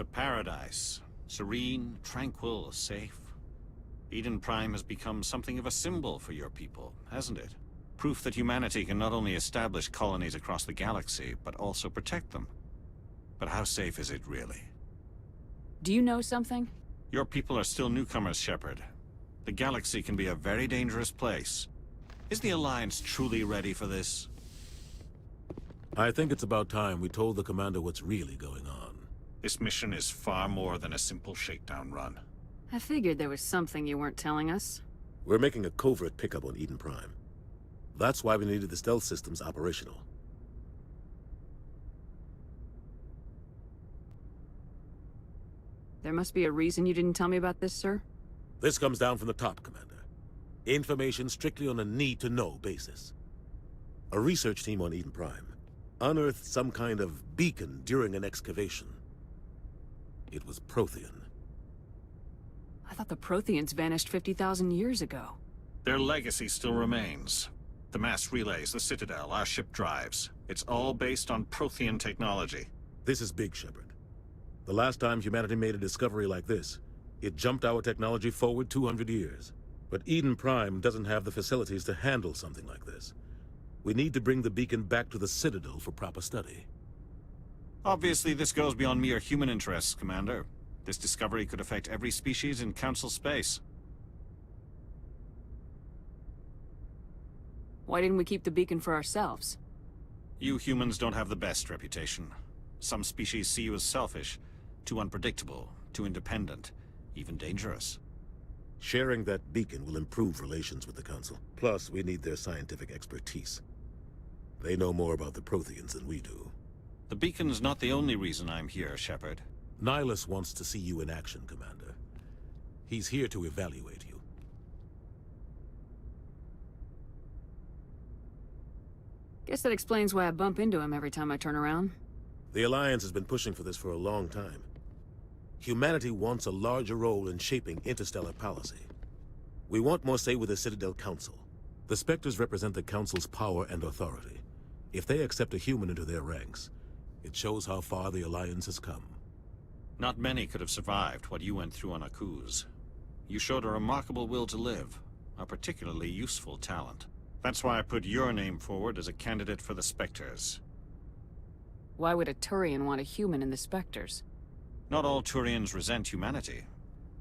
A paradise. Serene, tranquil, safe. Eden Prime has become something of a symbol for your people, hasn't it? Proof that humanity can not only establish colonies across the galaxy, but also protect them. But how safe is it really? Do you know something? Your people are still newcomers, Shepard. The galaxy can be a very dangerous place. Is the Alliance truly ready for this? I think it's about time we told the Commander what's really going on. This mission is far more than a simple shakedown run. I figured there was something you weren't telling us. We're making a covert pickup on Eden Prime. That's why we needed the stealth systems operational. There must be a reason you didn't tell me about this, sir? This comes down from the top, Commander. Information strictly on a need-to-know basis. A research team on Eden Prime unearthed some kind of beacon during an excavation. It was Prothean. I thought the Protheans vanished 50,000 years ago. Their legacy still remains. The mass relays, the Citadel, our ship drives. It's all based on Prothean technology. This is big, Shepard. The last time humanity made a discovery like this, it jumped our technology forward 200 years. But Eden Prime doesn't have the facilities to handle something like this. We need to bring the beacon back to the Citadel for proper study. Obviously, this goes beyond mere human interests, Commander. This discovery could affect every species in Council space. Why didn't we keep the beacon for ourselves? You humans don't have the best reputation. Some species see you as selfish, too unpredictable, too independent, even dangerous. Sharing that beacon will improve relations with the Council. Plus, we need their scientific expertise. They know more about the Protheans than we do. The beacon's not the only reason I'm here, Shepard. Nihilus wants to see you in action, Commander. He's here to evaluate you. Guess that explains why I bump into him every time I turn around. The Alliance has been pushing for this for a long time. Humanity wants a larger role in shaping interstellar policy. We want more say with the Citadel Council. The Spectres represent the Council's power and authority. If they accept a human into their ranks, it shows how far the Alliance has come. Not many could have survived what you went through on Akuz. You showed a remarkable will to live, a particularly useful talent. That's why I put your name forward as a candidate for the Spectres. Why would a Turian want a human in the Spectres? Not all Turians resent humanity.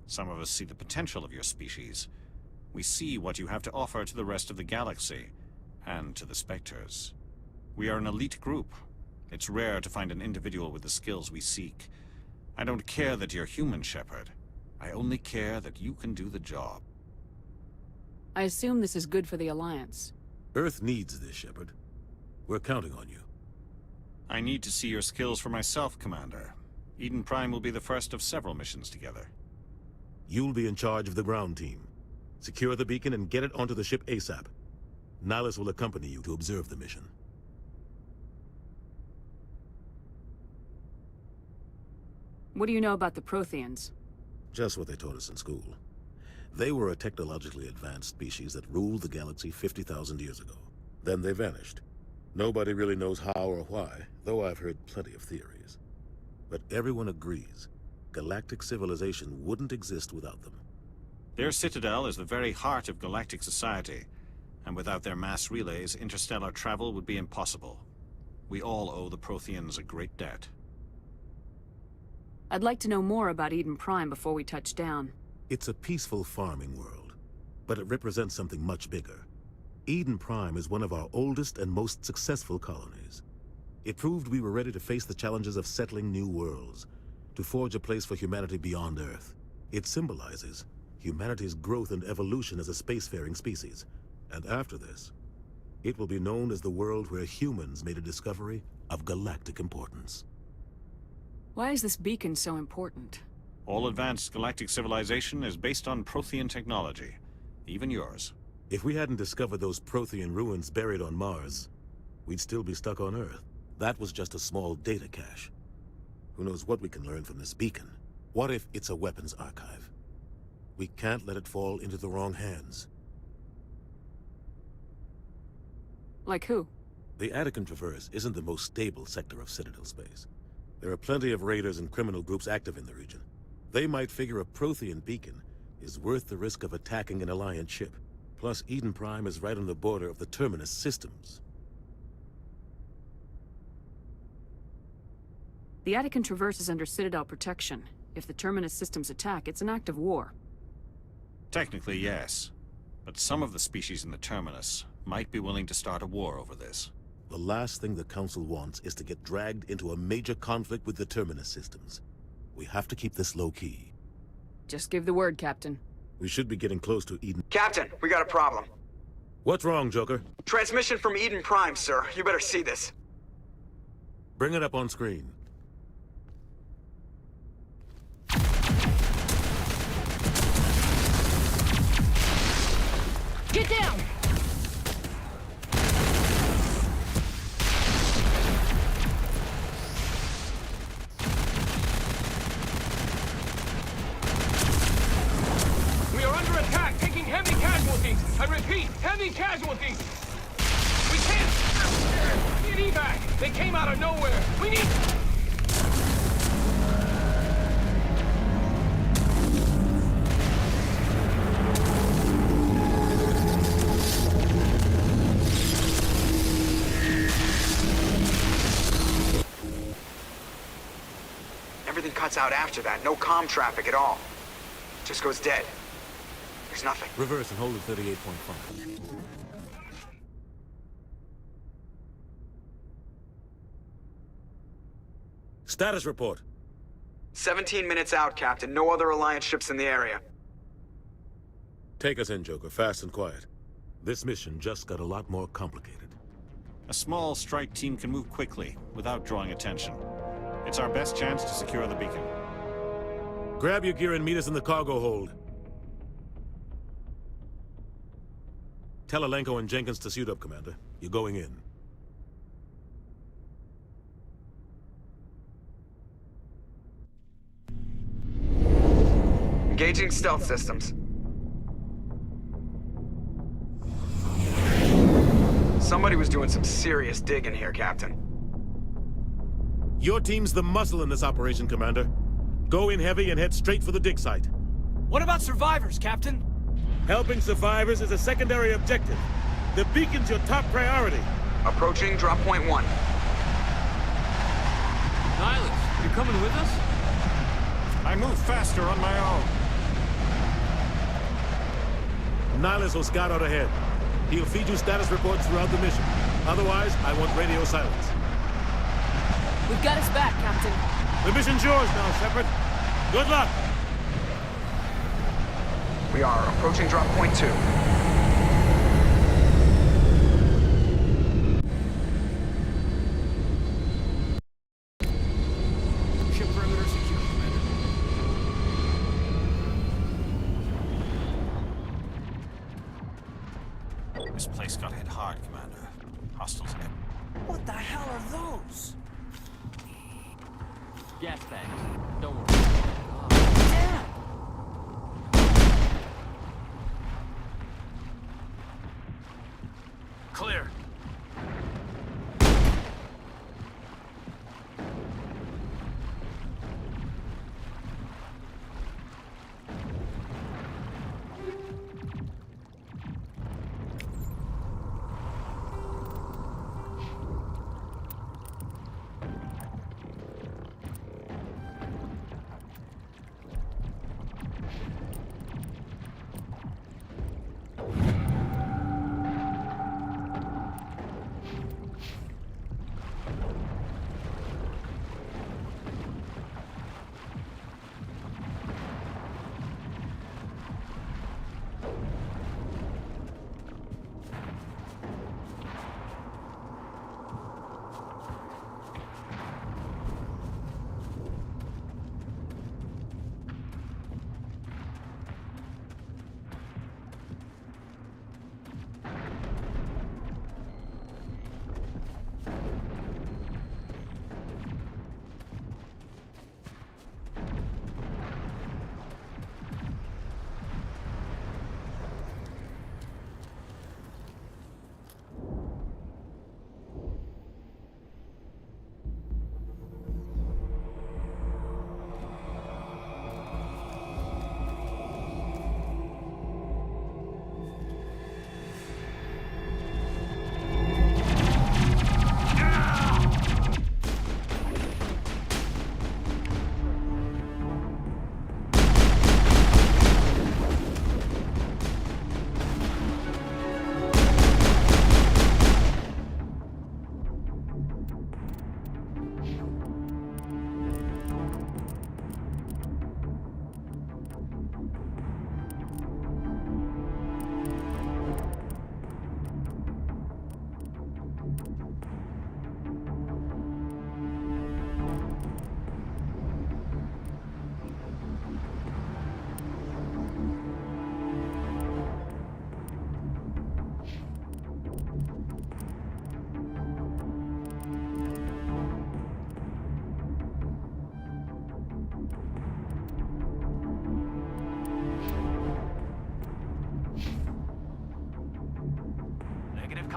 Some of us see the potential of your species. We see what you have to offer to the rest of the galaxy, and to the Spectres. We are an elite group. It's rare to find an individual with the skills we seek. I don't care that you're human, Shepard. I only care that you can do the job. I assume this is good for the Alliance. Earth needs this, Shepard. We're counting on you. I need to see your skills for myself, Commander. Eden Prime will be the first of several missions together. You'll be in charge of the ground team. Secure the beacon and get it onto the ship ASAP. Nihilus will accompany you to observe the mission. What do you know about the Protheans? Just what they taught us in school. They were a technologically advanced species that ruled the galaxy 50,000 years ago. Then they vanished. Nobody really knows how or why, though I've heard plenty of theories. But everyone agrees, galactic civilization wouldn't exist without them. Their citadel is the very heart of galactic society, and without their mass relays, interstellar travel would be impossible. We all owe the Protheans a great debt. I'd like to know more about Eden Prime before we touch down. It's a peaceful farming world, but it represents something much bigger. Eden Prime is one of our oldest and most successful colonies. It proved we were ready to face the challenges of settling new worlds, to forge a place for humanity beyond Earth. It symbolizes humanity's growth and evolution as a spacefaring species. And after this, it will be known as the world where humans made a discovery of galactic importance. Why is this beacon so important? All advanced galactic civilization is based on Prothean technology, even yours. If we hadn't discovered those Prothean ruins buried on Mars, we'd still be stuck on Earth. That was just a small data cache. Who knows what we can learn from this beacon? What if it's a weapons archive? We can't let it fall into the wrong hands. Like who? The Attican Traverse isn't the most stable sector of Citadel space. There are plenty of raiders and criminal groups active in the region. They might figure a Prothean beacon is worth the risk of attacking an Alliance ship. Plus, Eden Prime is right on the border of the Terminus systems. The Attican Traverse is under Citadel protection. If the Terminus systems attack, it's an act of war. Technically, yes. But some of the species in the Terminus might be willing to start a war over this. The last thing the Council wants is to get dragged into a major conflict with the Terminus systems. We have to keep this low-key. Just give the word, Captain. We should be getting close to Eden. Captain, we got a problem. What's wrong, Joker? Transmission from Eden Prime, sir. You better see this. Bring it up on screen. Get down! We are under attack, taking heavy casualties. I repeat, heavy casualties. We can't... Need evac. They came out of nowhere. We need... Everything cuts out after that. No comm traffic at all. Just goes dead. There's nothing. Reverse and hold at 38.5. Status report. 17 minutes out, Captain. No other Alliance ships in the area. Take us in, Joker, fast and quiet. This mission just got a lot more complicated. A small strike team can move quickly, without drawing attention. It's our best chance to secure the beacon. Grab your gear and meet us in the cargo hold. Tell Alenko and Jenkins to suit up, Commander. You're going in. Engaging stealth systems. Somebody was doing some serious digging here, Captain. Your team's the muscle in this operation, Commander. Go in heavy and head straight for the dig site. What about survivors, Captain? Helping survivors is a secondary objective. The beacon's your top priority. Approaching drop point 1. Nihilus, you coming with us? I move faster on my own. Nihilus will scout out ahead. He'll feed you status reports throughout the mission. Otherwise, I want radio silence. We've got his back, Captain. The mission's yours now, Shepard. Good luck! We are approaching drop point 2. Ship perimeter secure, Commander. This place got hit hard, Commander. Hostiles ahead. What the hell are those? Gas bags. Don't worry. Damn! Clear.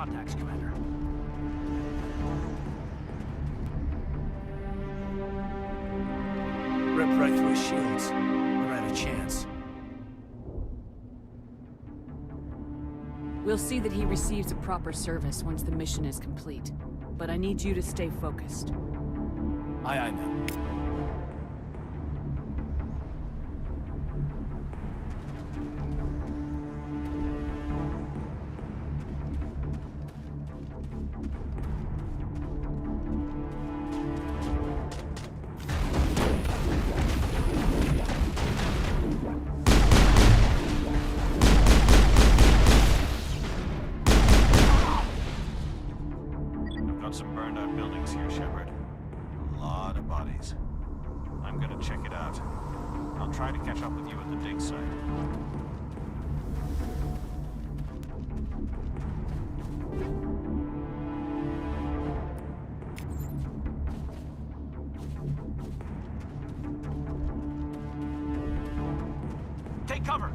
contacts, Commander. Ripped right through his shields. Never had a chance. We'll see that he receives a proper service once the mission is complete. But I need you to stay focused. Aye, aye, ma'am. Got some burned out buildings here, Shepard. A lot of bodies. I'm gonna check it out. I'll try to catch up with you at the dig site. Take cover!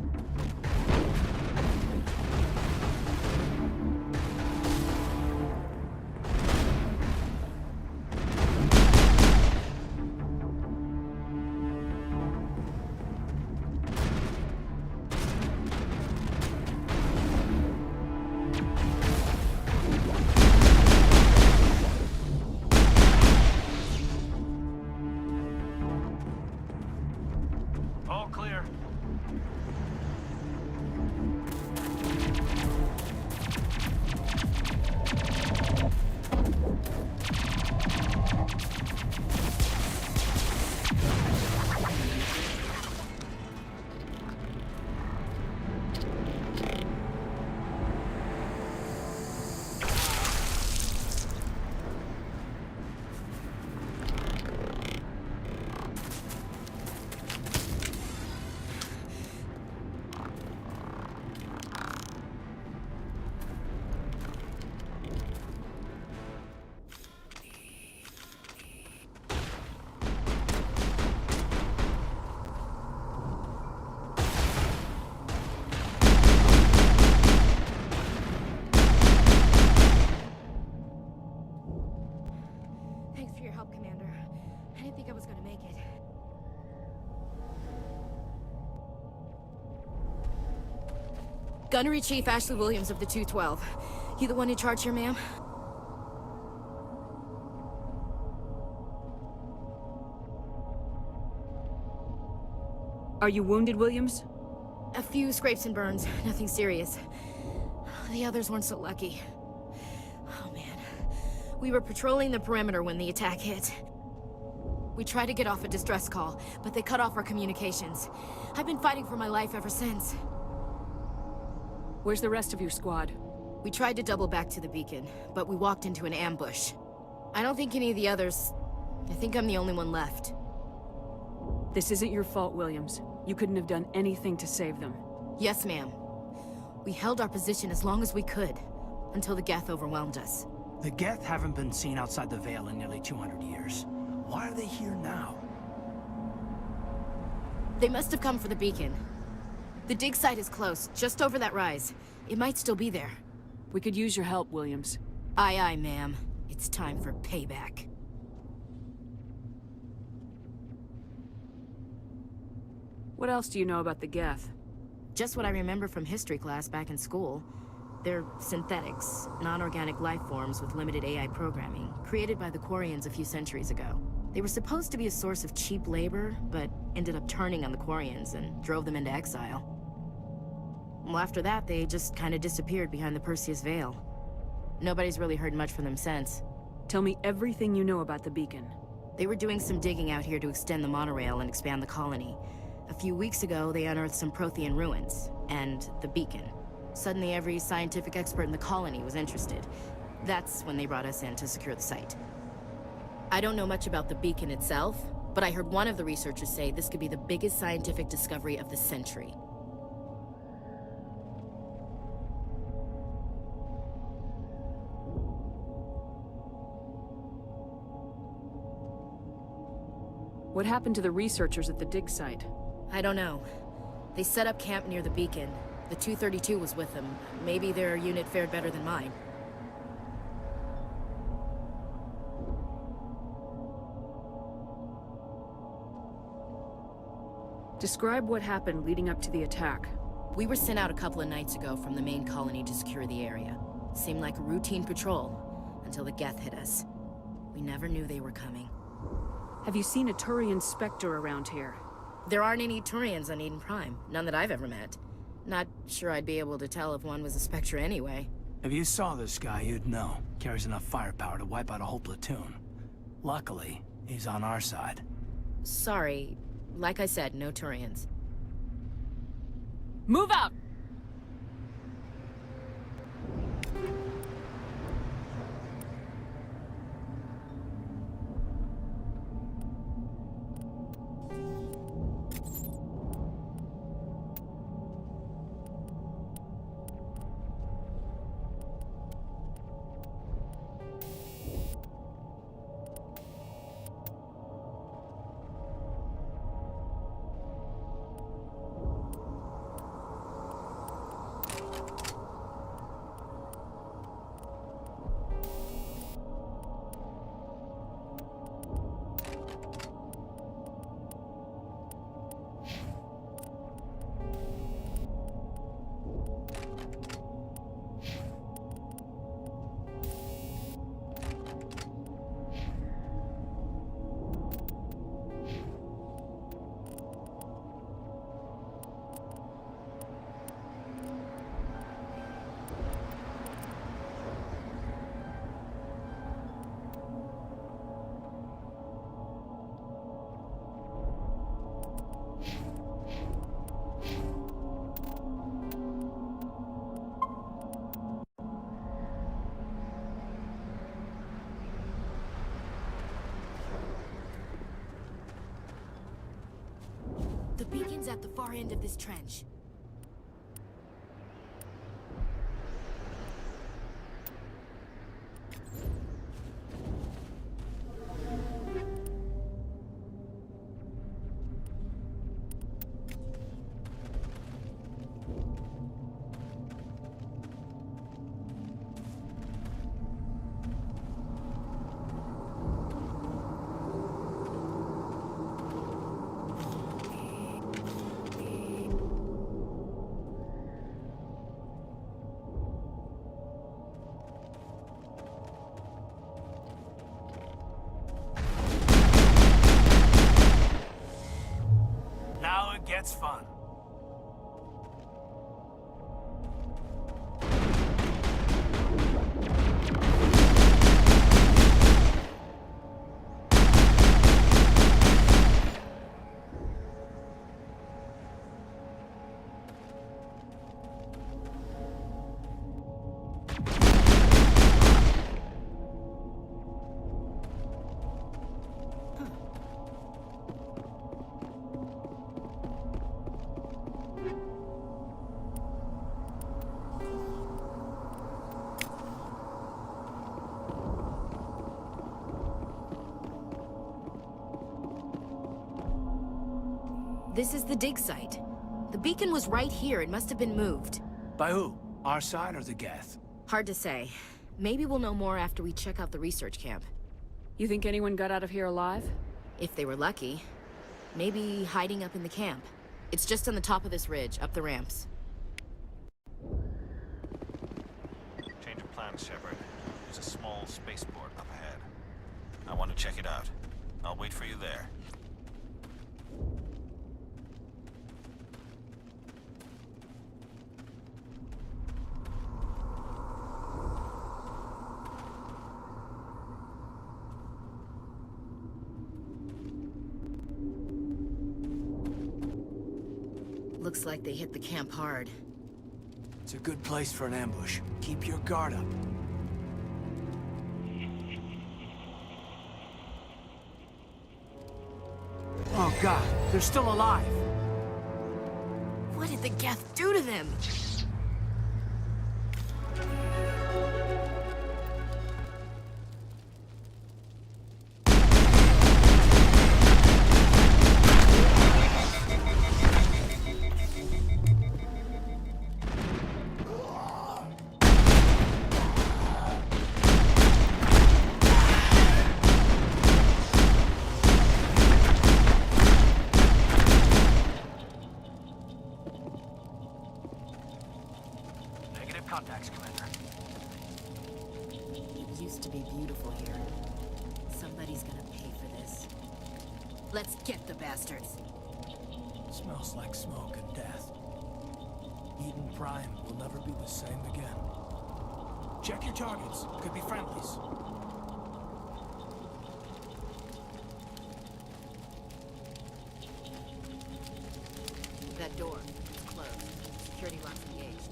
All clear. Thanks for your help, Commander. I didn't think I was gonna make it. Gunnery Chief Ashley Williams of the 212. You the one in charge here, ma'am? Are you wounded, Williams? A few scrapes and burns, nothing serious. The others weren't so lucky. Oh man. We were patrolling the perimeter when the attack hit. We tried to get off a distress call, but they cut off our communications. I've been fighting for my life ever since. Where's the rest of your squad? We tried to double back to the beacon, but we walked into an ambush. I don't think any of the others... I think I'm the only one left. This isn't your fault, Williams. You couldn't have done anything to save them. Yes, ma'am. We held our position as long as we could, until the Geth overwhelmed us. The Geth haven't been seen outside the Veil in nearly 200 years. Why are they here now? They must have come for the beacon. The dig site is close, just over that rise. It might still be there. We could use your help, Williams. Aye, aye, ma'am. It's time for payback. What else do you know about the Geth? Just what I remember from history class back in school. They're synthetics, non-organic life forms with limited AI programming, created by the Quarians a few centuries ago. They were supposed to be a source of cheap labor, but ended up turning on the Quarians and drove them into exile. Well, after that, they just kind of disappeared behind the Perseus Veil. Nobody's really heard much from them since. Tell me everything you know about the beacon. They were doing some digging out here to extend the monorail and expand the colony. A few weeks ago, they unearthed some Prothean ruins, and the beacon. Suddenly, every scientific expert in the colony was interested. That's when they brought us in to secure the site. I don't know much about the beacon itself, but I heard one of the researchers say this could be the biggest scientific discovery of the century. What happened to the researchers at the dig site? I don't know. They set up camp near the beacon. The 232 was with them. Maybe their unit fared better than mine. Describe what happened leading up to the attack. We were sent out a couple of nights ago from the main colony to secure the area. Seemed like a routine patrol, until the Geth hit us. We never knew they were coming. Have you seen a Turian Spectre around here? There aren't any Turians on Eden Prime, none that I've ever met. Not sure I'd be able to tell if one was a Spectre anyway. If you saw this guy, you'd know. Carries enough firepower to wipe out a whole platoon. Luckily, he's on our side. Sorry, like I said, no Turians. Move out! The beacon's at the far end of this trench. Now it gets fun. This is the dig site. The beacon was right here. It must have been moved. By who? Our side or the Geth? Hard to say. Maybe we'll know more after we check out the research camp. You think anyone got out of here alive? If they were lucky. Maybe hiding up in the camp. It's just on the top of this ridge, up the ramps. Change of plans, Shepard. There's a small spaceport up ahead. I want to check it out. I'll wait for you there. Looks like they hit the camp hard. It's a good place for an ambush. Keep your guard up. Oh god, they're still alive! What did the Geth do to them? contacts, Commander. It used to be beautiful here. Somebody's gonna pay for this. Let's get the bastards. Smells like smoke and death. Eden Prime will never be the same again. Check your targets. Could be friendlies. That door. It's closed. Security locks engaged.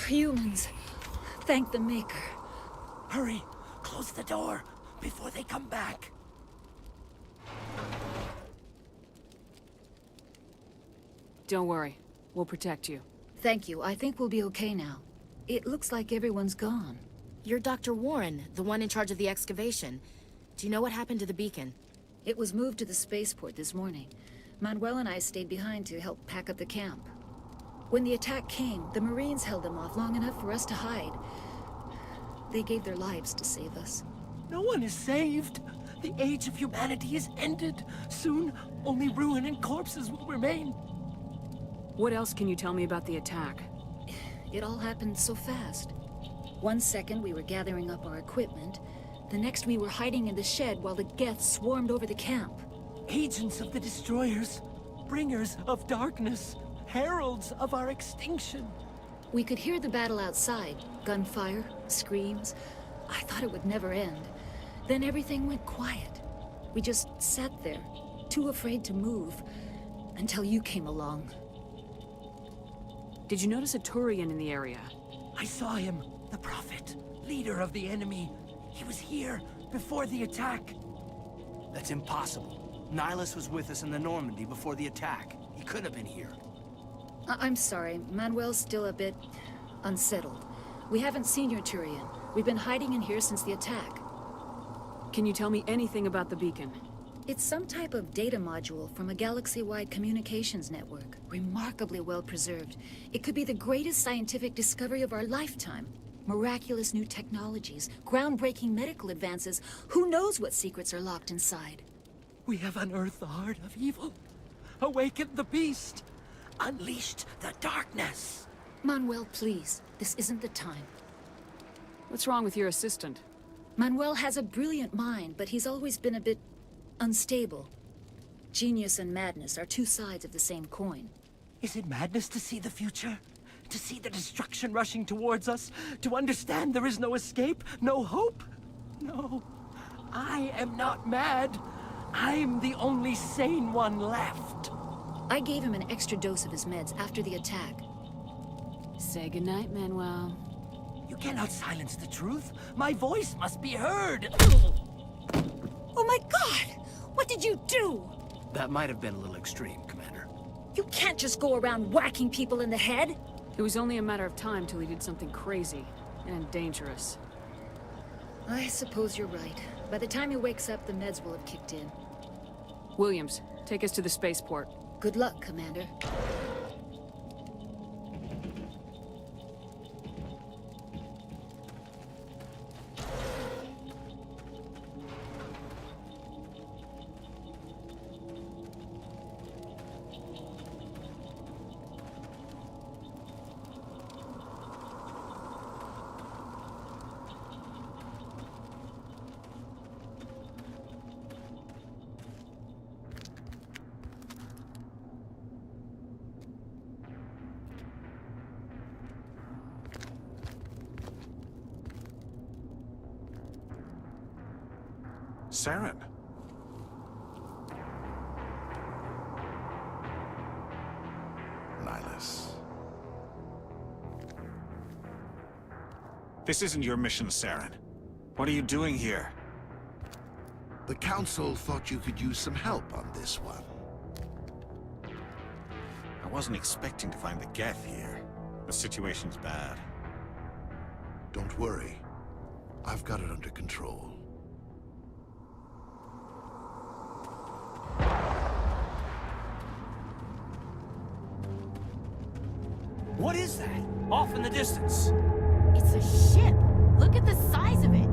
Humans. Thank the Maker. Hurry! Close the door before they come back. Don't worry. We'll protect you. Thank you. I think we'll be okay now. It looks like everyone's gone. You're Dr. Warren, the one in charge of the excavation. Do you know what happened to the beacon? It was moved to the spaceport this morning. Manuel and I stayed behind to help pack up the camp. When the attack came, the Marines held them off long enough for us to hide. They gave their lives to save us. No one is saved. The age of humanity is ended. Soon, only ruin and corpses will remain. What else can you tell me about the attack? It all happened so fast. One second we were gathering up our equipment. The next we were hiding in the shed while the Geth swarmed over the camp. Agents of the Destroyers, bringers of darkness, heralds of our extinction. We could hear the battle outside. Gunfire, screams. I thought it would never end. Then everything went quiet. We just sat there, too afraid to move, until you came along. Did you notice a Turian in the area? I saw him, the Prophet, leader of the enemy. He was here before the attack. That's impossible. Nihilus was with us in the Normandy before the attack. He couldn't have been here. I'm sorry. Manuel's still a bit unsettled. We haven't seen your Turian. We've been hiding in here since the attack. Can you tell me anything about the beacon? It's some type of data module from a galaxy-wide communications network. Remarkably well preserved. It could be the greatest scientific discovery of our lifetime. Miraculous new technologies, groundbreaking medical advances. Who knows what secrets are locked inside? We have unearthed the heart of evil, awakened the beast, unleashed the darkness. Manuel, please. This isn't the time. What's wrong with your assistant? Manuel has a brilliant mind, but he's always been a bit unstable. Genius and madness are two sides of the same coin. Is it madness to see the future? To see the destruction rushing towards us? To understand there is no escape? No hope? No. I am not mad. I'm the only sane one left. I gave him an extra dose of his meds after the attack. Say goodnight, Manuel. You cannot silence the truth. My voice must be heard. Oh my God! What did you do? That might have been a little extreme, Commander. You can't just go around whacking people in the head! It was only a matter of time till he did something crazy and dangerous. I suppose you're right. By the time he wakes up, the meds will have kicked in. Williams, take us to the spaceport. Good luck, Commander. Saren. Nihilus. This isn't your mission, Saren. What are you doing here? The Council thought you could use some help on this one. I wasn't expecting to find the Geth here. The situation's bad. Don't worry. I've got it under control. What is that? Off in the distance. It's a ship. Look at the size of it.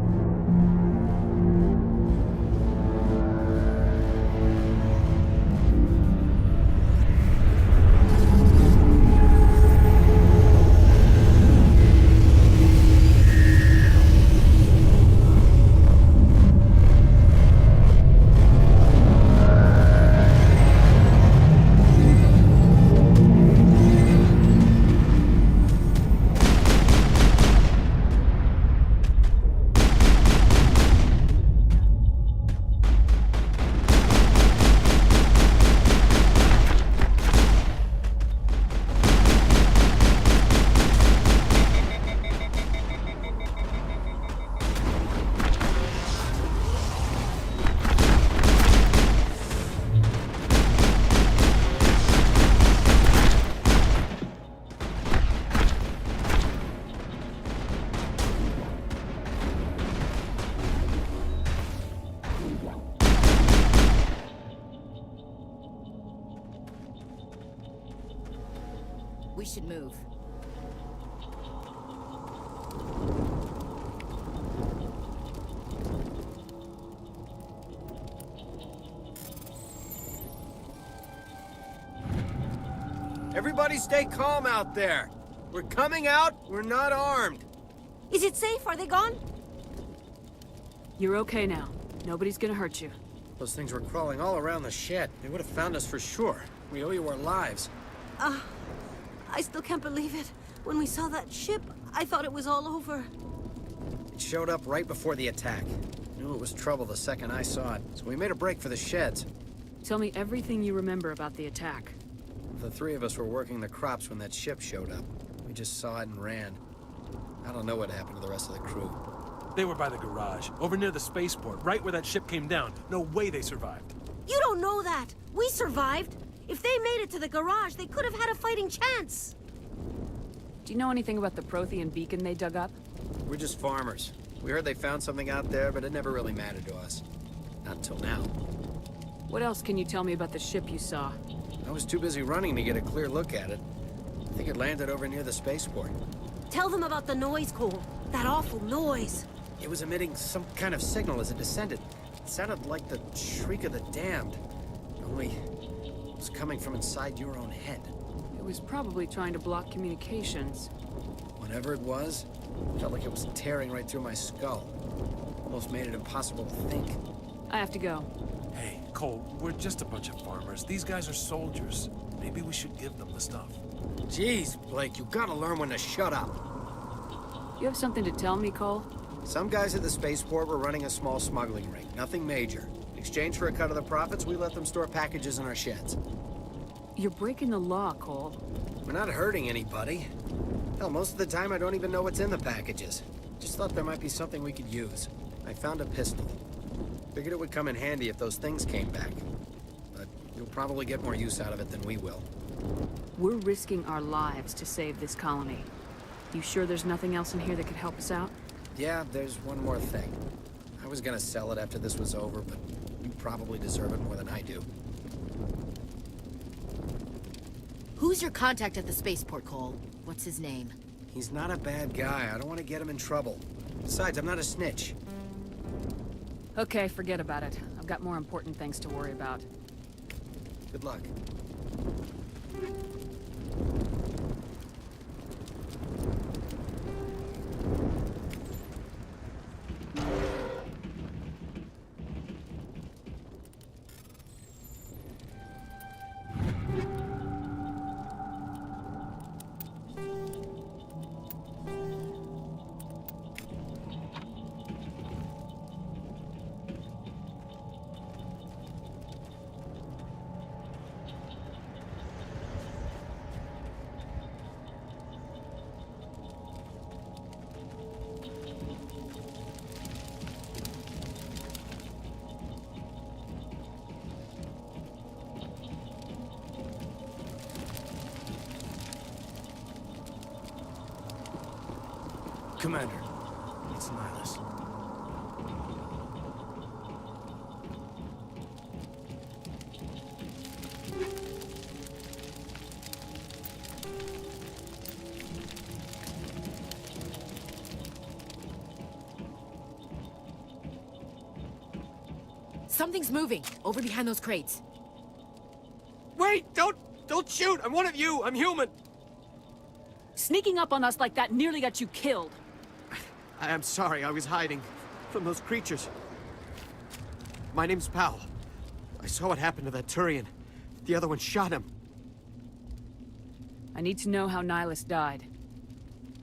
We should move. Everybody stay calm out there. We're coming out, we're not armed. Is it safe? Are they gone? You're okay now. Nobody's gonna hurt you. Those things were crawling all around the shed. They would have found us for sure. We owe you our lives. I still can't believe it. When we saw that ship, I thought it was all over. It showed up right before the attack. Knew it was trouble the second I saw it, so we made a break for the sheds. Tell me everything you remember about the attack. The three of us were working the crops when that ship showed up. We just saw it and ran. I don't know what happened to the rest of the crew. They were by the garage, over near the spaceport, right where that ship came down. No way they survived. You don't know that. We survived. If they made it to the garage, they could have had a fighting chance. Do you know anything about the Prothean beacon they dug up? We're just farmers. We heard they found something out there, but it never really mattered to us. Not until now. What else can you tell me about the ship you saw? I was too busy running to get a clear look at it. I think it landed over near the spaceport. Tell them about the noise, Cole. That awful noise. It was emitting some kind of signal as it descended. It sounded like the shriek of the damned. Only it was coming from inside your own head. It was probably trying to block communications. Whatever it was, felt like it was tearing right through my skull. Almost made it impossible to think. I have to go. Hey, Cole, we're just a bunch of farmers. These guys are soldiers. Maybe we should give them the stuff. Jeez, Blake, you gotta learn when to shut up. You have something to tell me, Cole? Some guys at the spaceport were running a small smuggling ring, nothing major. In exchange for a cut of the profits, we let them store packages in our sheds. You're breaking the law, Cole. We're not hurting anybody. Hell, most of the time I don't even know what's in the packages. Just thought there might be something we could use. I found a pistol. Figured it would come in handy if those things came back. But you'll probably get more use out of it than we will. We're risking our lives to save this colony. You sure there's nothing else in here that could help us out? Yeah, there's one more thing. I was gonna sell it after this was over, but you probably deserve it more than I do. Who's your contact at the spaceport, Cole? What's his name? He's not a bad guy. I don't want to get him in trouble. Besides, I'm not a snitch. Okay, forget about it. I've got more important things to worry about. Good luck. Commander, it's Nihilus. Something's moving, over behind those crates. Wait! Don't shoot! I'm one of you! I'm human! Sneaking up on us like that nearly got you killed. I'm sorry, I was hiding from those creatures. My name's Powell. I saw what happened to that Turian. The other one shot him. I need to know how Nihilus died.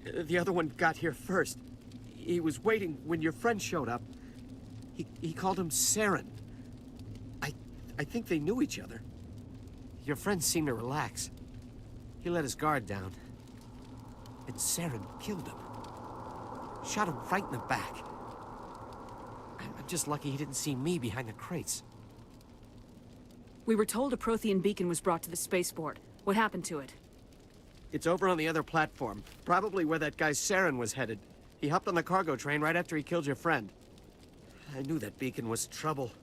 The other one got here first. He was waiting when your friend showed up. He called him Saren. I think they knew each other. Your friend seemed to relax. He let his guard down. And Saren killed him. Shot him right in the back. I'm just lucky he didn't see me behind the crates. We were told a Prothean beacon was brought to the spaceport. What happened to it? It's over on the other platform. Probably where that guy Saren was headed. He hopped on the cargo train right after he killed your friend. I knew that beacon was trouble.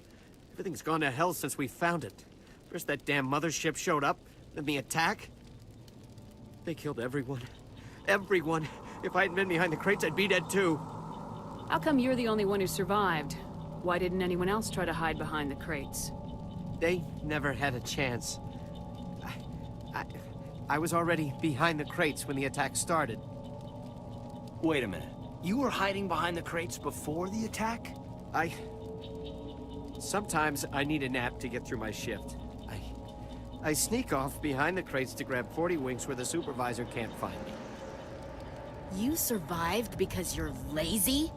Everything's gone to hell since we found it. First that damn mothership showed up, then the attack. They killed everyone. Everyone. If I hadn't been behind the crates, I'd be dead too. How come you're the only one who survived? Why didn't anyone else try to hide behind the crates? They never had a chance. I was already behind the crates when the attack started. Wait a minute. You were hiding behind the crates before the attack? Sometimes I need a nap to get through my shift. I sneak off behind the crates to grab 40 winks where the supervisor can't find me. You survived because you're lazy?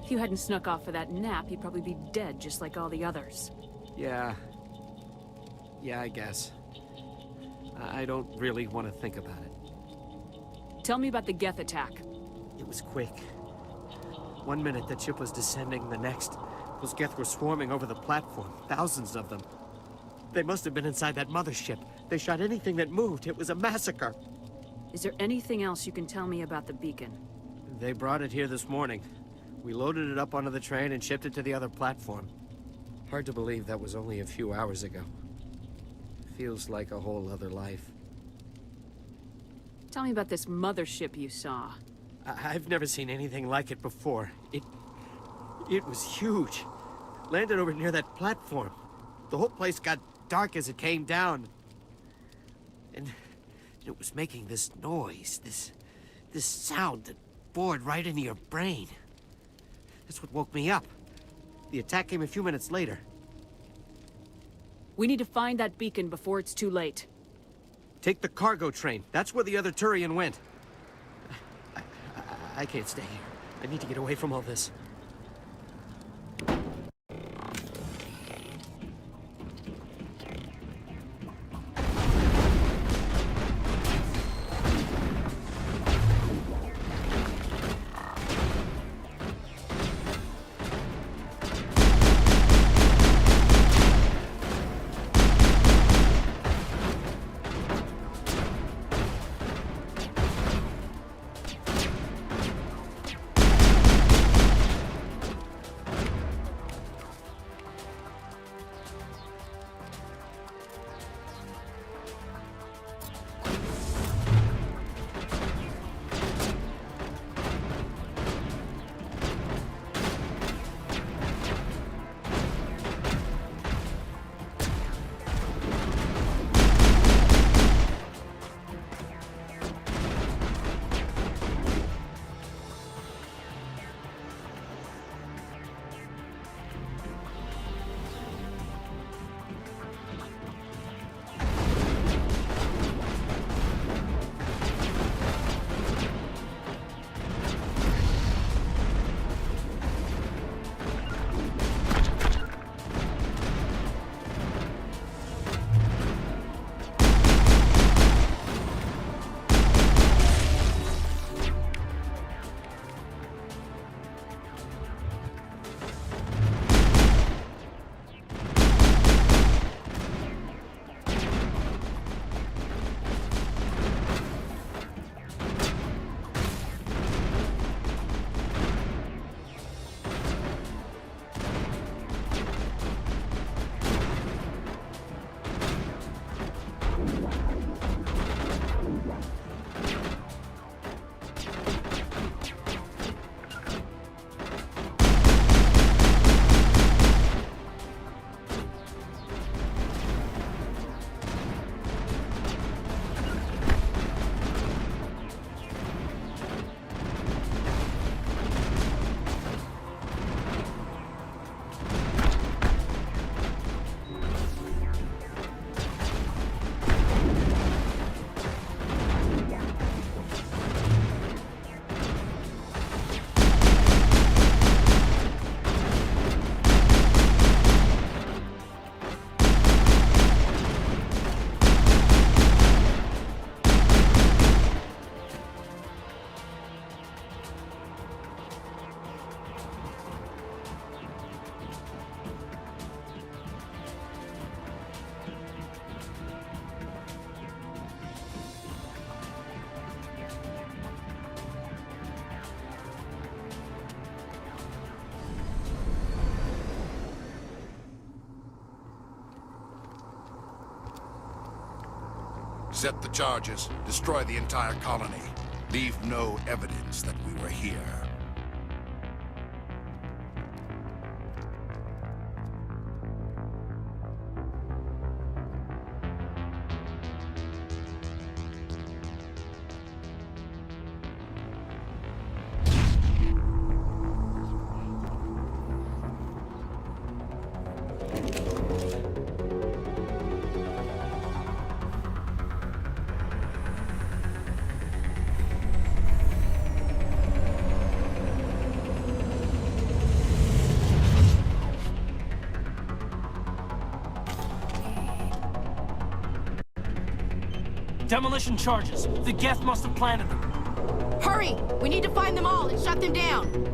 If you hadn't snuck off for that nap, you'd probably be dead just like all the others. Yeah, I guess. I don't really want to think about it. Tell me about the Geth attack. It was quick. 1 minute the ship was descending, the next, those Geth were swarming over the platform, thousands of them. They must have been inside that mothership. They shot anything that moved. It was a massacre. Is there anything else you can tell me about the beacon? They brought it here this morning. We loaded it up onto the train and shipped it to the other platform. Hard to believe that was only a few hours ago. Feels like a whole other life. Tell me about this mothership you saw. I've never seen anything like it before. It was huge. Landed over near that platform. The whole place got dark as it came down. And it was making this noise, this sound that bored right into your brain. That's what woke me up. The attack came a few minutes later. We need to find that beacon before it's too late. Take the cargo train. That's where the other Turian went. I can't stay here. I need to get away from all this. Set the charges. Destroy the entire colony. Leave no evidence that we were here. Demolition charges. The Geth must have planted them. Hurry! We need to find them all and shut them down!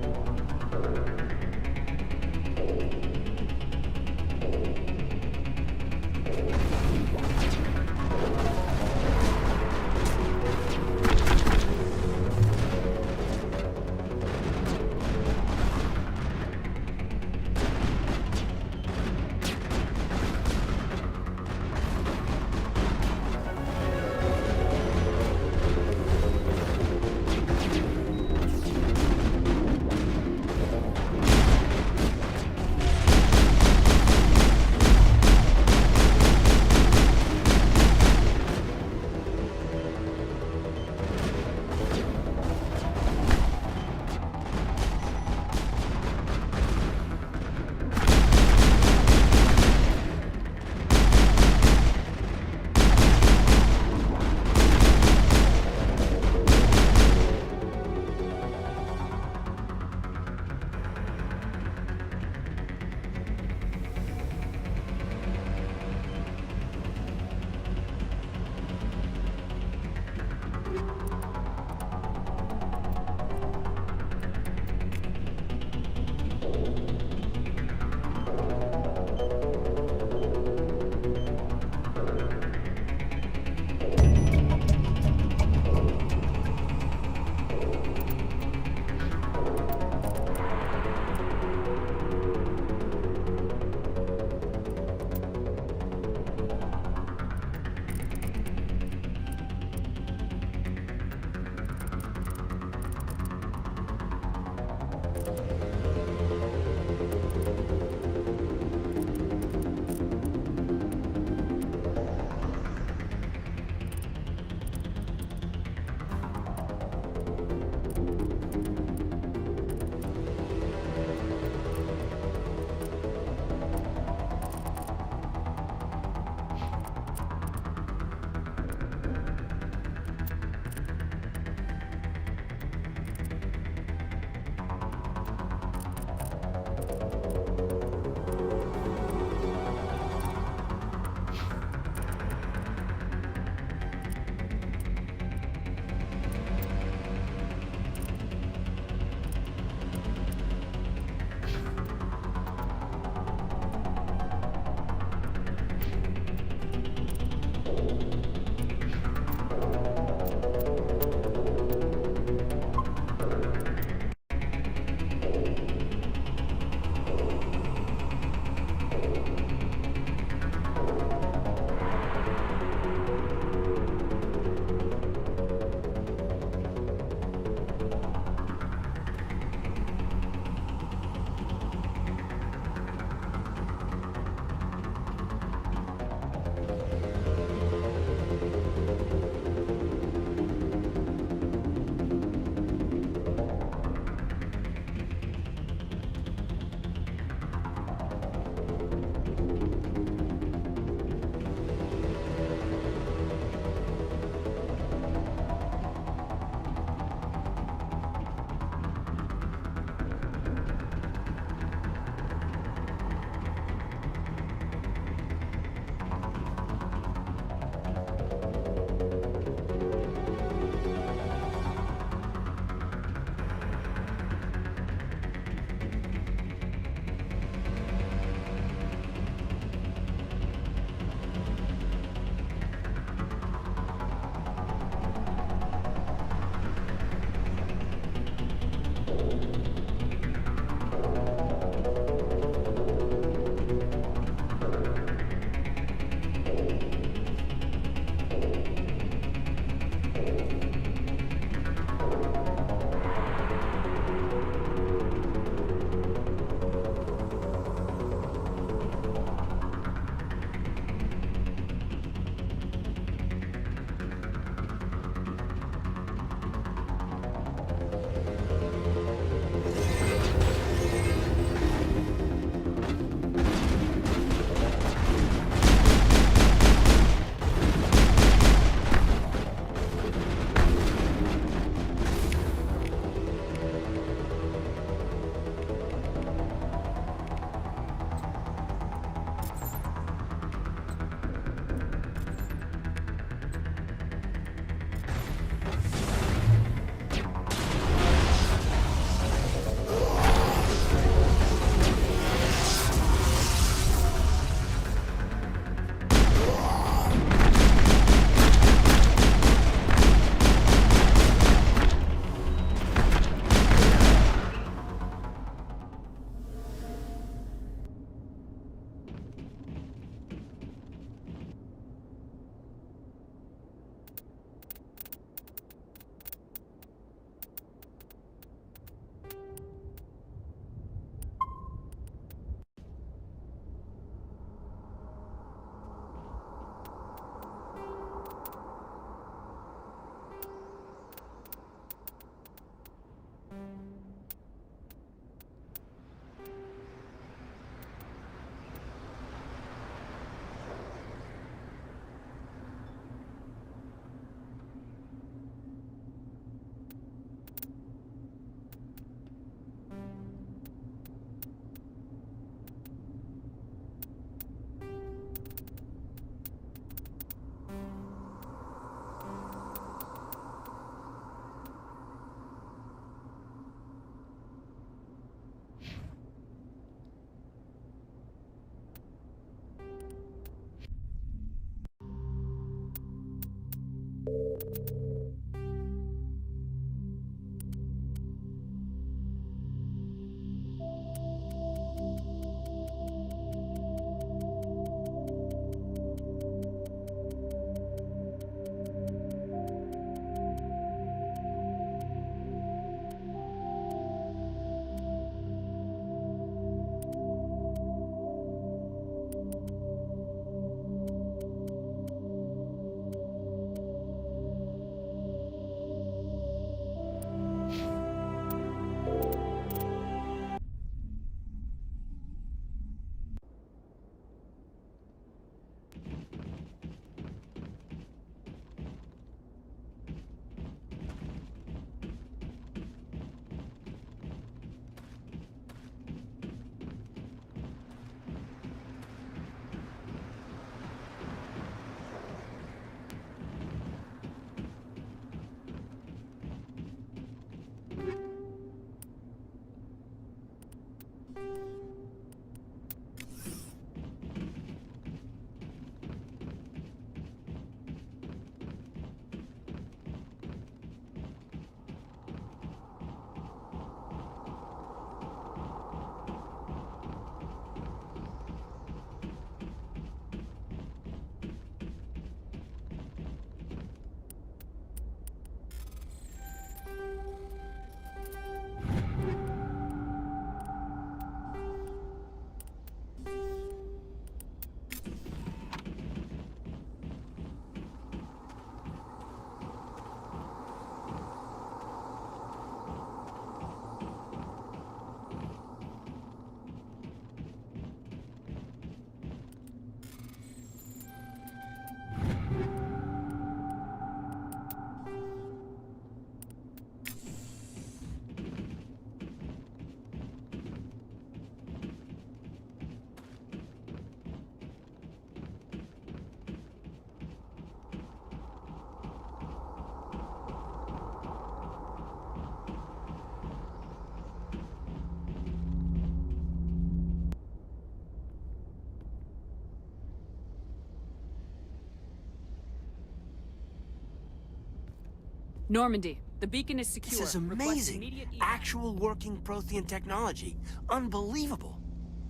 Normandy, the beacon is secure. This is Request amazing. immediate evac. Actual working Prothean technology. Unbelievable.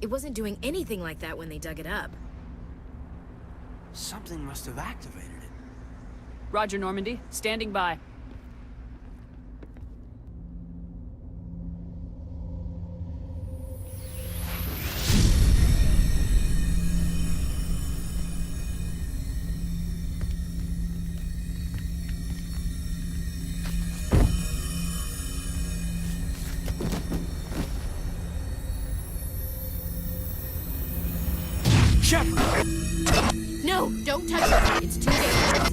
It wasn't doing anything like that when they dug it up. Something must have activated it. Roger, Normandy. Standing by. Shepard! No, don't touch it. It's too dangerous.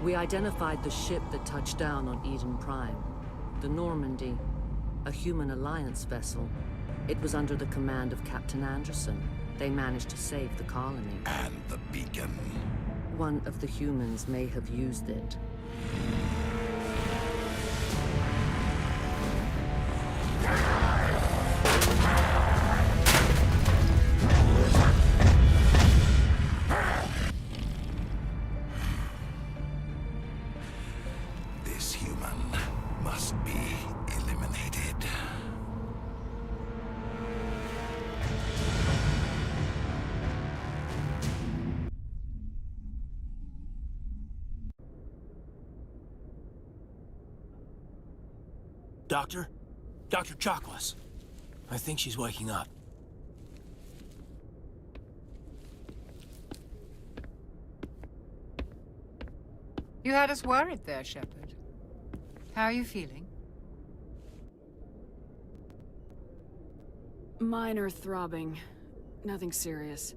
We identified the ship that touched down on Eden Prime. The Normandy, a human alliance vessel. It was under the command of Captain Anderson. They managed to save the colony. And the beacon. One of the humans may have used it. This human must be eliminated. Doctor? Dr. Chakwas. I think she's waking up. You had us worried there, Shepard. How are you feeling? Minor throbbing. Nothing serious.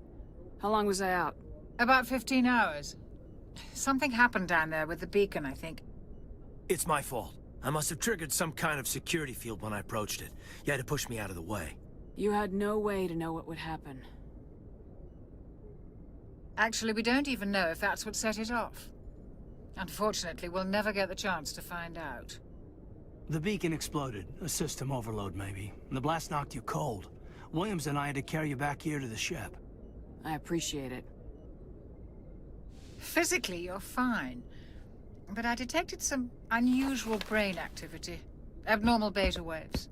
How long was I out? About 15 hours. Something happened down there with the beacon, I think. It's my fault. I must have triggered some kind of security field when I approached it. You had to push me out of the way. You had no way to know what would happen. Actually, we don't even know if that's what set it off. Unfortunately, we'll never get the chance to find out. The beacon exploded. A system overload, maybe. The blast knocked you cold. Williams and I had to carry you back here to the ship. I appreciate it. Physically, you're fine. But I detected some unusual brain activity. Abnormal beta waves.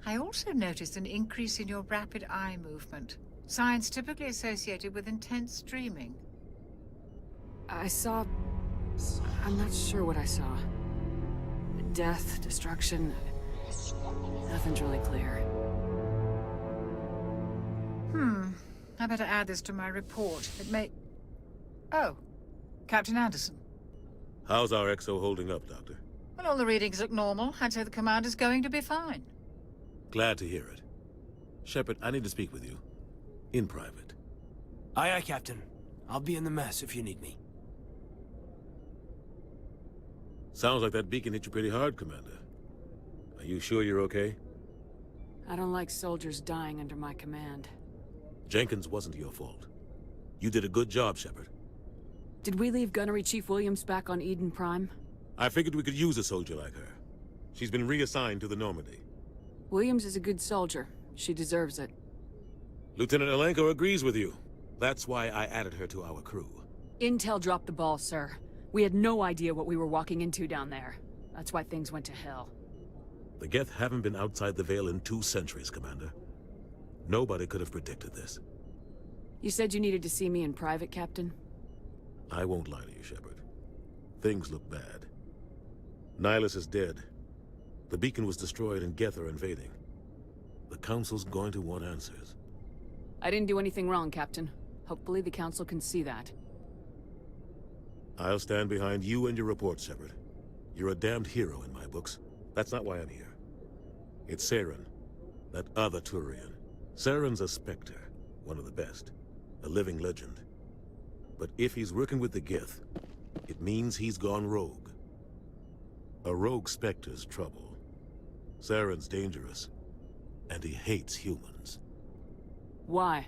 I also noticed an increase in your rapid eye movement. Signs typically associated with intense dreaming. I saw... I'm not sure what I saw. Death, destruction... Nothing's really clear. I better add this to my report. It may... Oh. Captain Anderson. How's our XO holding up, Doctor? Well, all the readings look normal. I'd say the commander's going to be fine. Glad to hear it. Shepard, I need to speak with you. In private. Aye, aye, Captain. I'll be in the mess if you need me. Sounds like that beacon hit you pretty hard, Commander. Are you sure you're okay? I don't like soldiers dying under my command. Jenkins wasn't your fault. You did a good job, Shepard. Did we leave Gunnery Chief Williams back on Eden Prime? I figured we could use a soldier like her. She's been reassigned to the Normandy. Williams is a good soldier. She deserves it. Lieutenant Alenko agrees with you. That's why I added her to our crew. Intel dropped the ball, sir. We had no idea what we were walking into down there. That's why things went to hell. The Geth haven't been outside the Veil in 2 centuries, Commander. Nobody could have predicted this. You said you needed to see me in private, Captain? I won't lie to you, Shepard. Things look bad. Nihilus is dead. The beacon was destroyed and Geth are invading. The Council's going to want answers. I didn't do anything wrong, Captain. Hopefully the Council can see that. I'll stand behind you and your report, Shepard. You're a damned hero in my books. That's not why I'm here. It's Saren, that other Turian. Saren's a Spectre, one of the best. A living legend. But if he's working with the Geth, it means he's gone rogue. A rogue Spectre's trouble. Saren's dangerous, and he hates humans. Why?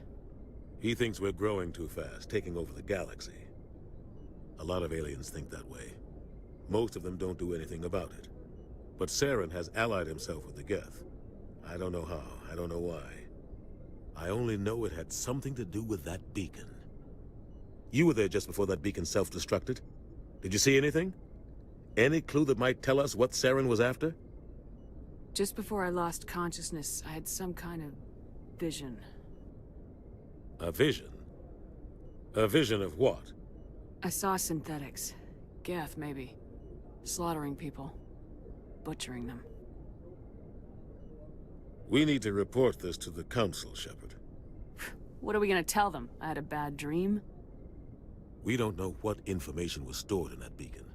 He thinks we're growing too fast, taking over the galaxy. A lot of aliens think that way. Most of them don't do anything about it. But Saren has allied himself with the Geth. I don't know how, I don't know why. I only know it had something to do with that beacon. You were there just before that beacon self-destructed. Did you see anything? Any clue that might tell us what Saren was after? Just before I lost consciousness, I had some kind of vision. A vision? A vision of what? I saw synthetics. Geth, maybe. Slaughtering people. Butchering them. We need to report this to the Council, Shepard. What are we gonna tell them? I had a bad dream? We don't know what information was stored in that beacon.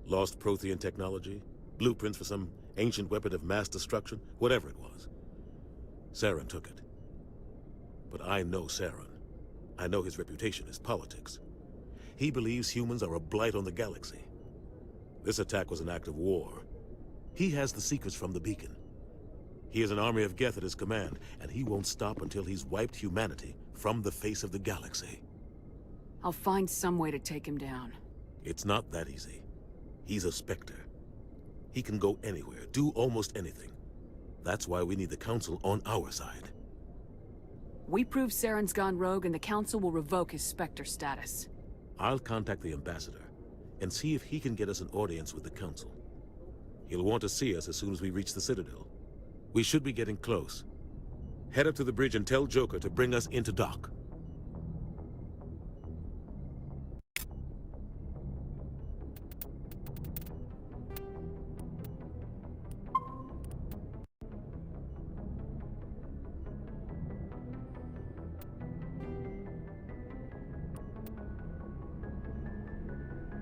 Lost Prothean technology? Blueprints for some ancient weapon of mass destruction? Whatever it was. Saren took it. But I know Saren. I know his reputation is politics. He believes humans are a blight on the galaxy. This attack was an act of war. He has the secrets from the beacon. He has an army of Geth at his command, and he won't stop until he's wiped humanity from the face of the galaxy. I'll find some way to take him down. It's not that easy. He's a Spectre. He can go anywhere, do almost anything. That's why we need the Council on our side. We prove Saren's gone rogue and the Council will revoke his Spectre status. I'll contact the Ambassador and see if he can get us an audience with the Council. He'll want to see us as soon as we reach the Citadel. We should be getting close. Head up to the bridge and tell Joker to bring us into dock.